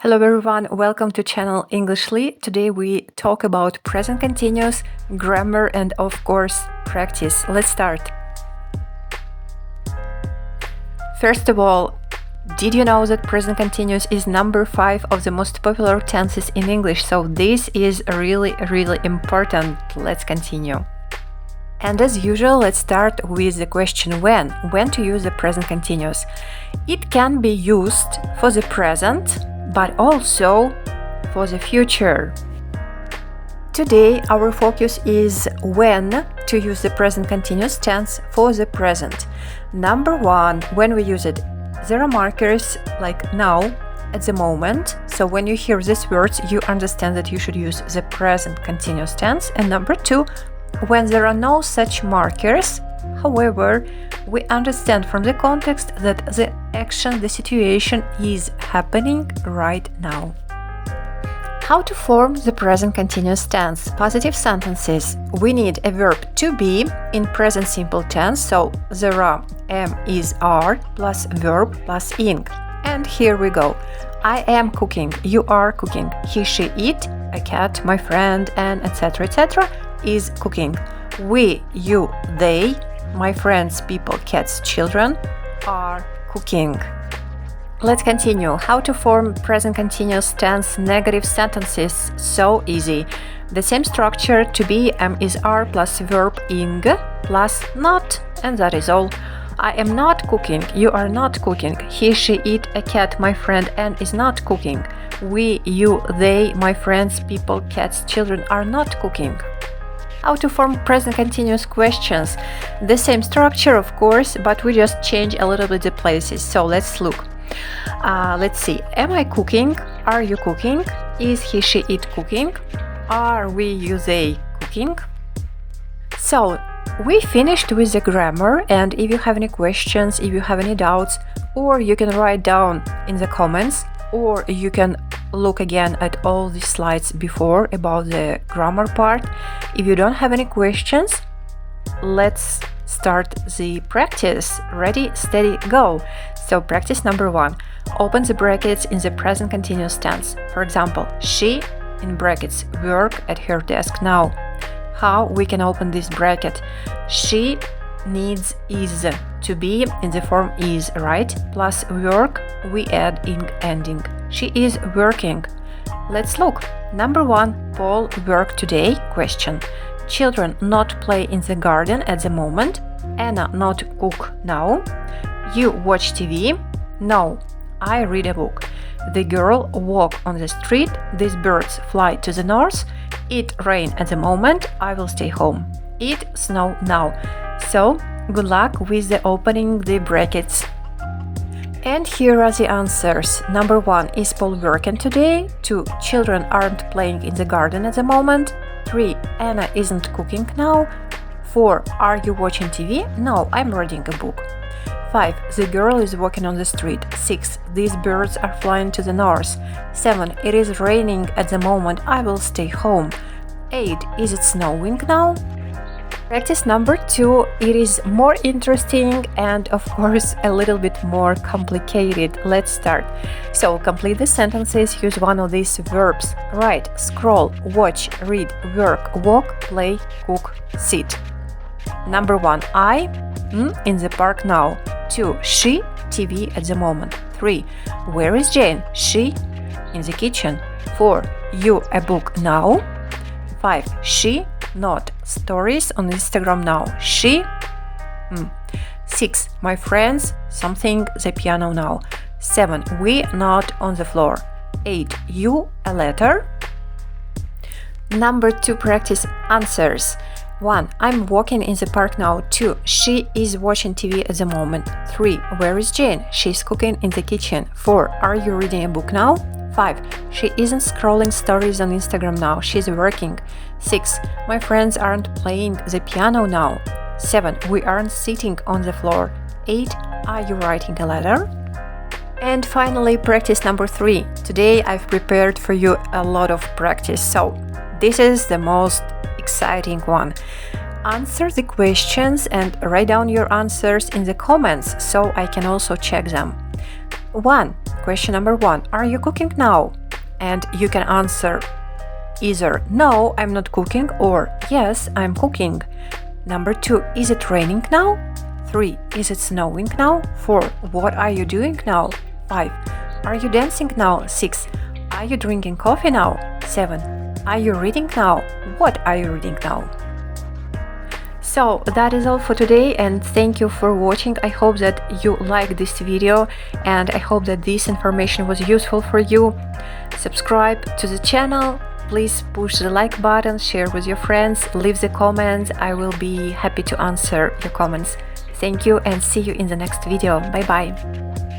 Hello everyone, welcome to channel Englishly. Today we talk about present continuous, grammar and of course practice. Let's start. First of all, did you know that present continuous is number 5 of the most popular tenses in English? So this is really important. Let's continue. And as usual, let's start with the question when. When to use the present continuous? It can be used for the present, but also for the future. Today, our focus is when to use the present continuous tense for the present. Number 1, when we use it, there are markers like now, at the moment. So when you hear these words, you understand that you should use the present continuous tense. And number 2, when there are no such markers, however, we understand from the context that the action, the situation is happening right now. How to form the present continuous tense? Positive sentences. We need a verb to be in present simple tense, so there are am, is, are plus verb plus ing. And here we go. I am cooking, you are cooking, he, she, it, a cat, my friend, and etc. is cooking. We, you, they, my friends, people, cats, children are cooking. Let's continue. How to form present continuous tense negative sentences? So easy. The same structure: to be, am, is, are plus verb ing plus not, and that is all. I am not cooking, you are not cooking, he, she, it, a cat, my friend, and is not cooking. We, you, they, my friends, people, cats, children are not cooking. How to form present continuous questions? The same structure, of course, but we just change a little bit the places. So let's look. Let's see. Am I cooking? Are you cooking? Is he, she, it cooking? Are we, you, they cooking? So we finished with the grammar, and if you have any questions, if you have any doubts, or you can write down in the comments, or you can look again at all the slides before about the grammar part. If you don't have any questions, let's start the practice. Ready, steady, go. So practice number 1. Open the brackets in the present continuous tense. For example, she, in brackets, work at her desk now. How we can open this bracket? She needs is to be in the form is, right? Plus work, we add ing ending. She is working. Let's look. Number 1, Paul work today? Question. Children not play in the garden at the moment. Anna not cook now. You watch TV? No, I read a book. The girl walk on the street. These birds fly to the north. It rain at the moment. I will stay home. It snow now. So, good luck with the opening the brackets. And here are the answers. Number 1, is Paul working today? 2, children aren't playing in the garden at the moment. 3, Anna isn't cooking now. 4, are you watching TV? No, I'm reading a book. 5, the girl is walking on the street. 6, these birds are flying to the north. 7, it is raining at the moment. I will stay home. 8, is it snowing now? Practice number 2, it is more interesting and of course a little bit more complicated. Let's start. So complete the sentences, use one of these verbs. Write, scroll, watch, read, work, walk, play, cook, sit. Number 1, I in the park now. 2, she, TV at the moment. 3, where is Jane? She in the kitchen. 4, you a book now. 5, she not stories on Instagram now. She 6, my friends something the piano now. 7, we not on the floor. 8, you a letter. Number 2, practice answers. 1, I'm walking in the park now. 2, she is watching TV at the moment. 3, where is Jane? She's cooking in the kitchen. 4, are you reading a book now? 5, she isn't scrolling stories on Instagram now. She's working. 6, my friends aren't playing the piano now. 7, we aren't sitting on the floor. 8, are you writing a letter? And finally, practice number 3. Today I've prepared for you a lot of practice, so this is the most exciting one. Answer the questions and write down your answers in the comments so I can also check them. 1. Question number 1. Are you cooking now? And you can answer either no, I'm not cooking, or yes, I'm cooking. Number 2. Is it raining now? 3. Is it snowing now? 4. What are you doing now? 5. Are you dancing now? 6. Are you drinking coffee now? 7. Are you reading now? What are you reading now? So that is all for today, and thank you for watching. I hope that you liked this video, and I hope that this information was useful for you. Subscribe to the channel, please push the like button, share with your friends, leave the comments. I will be happy to answer your comments. Thank you and see you in the next video. Bye bye.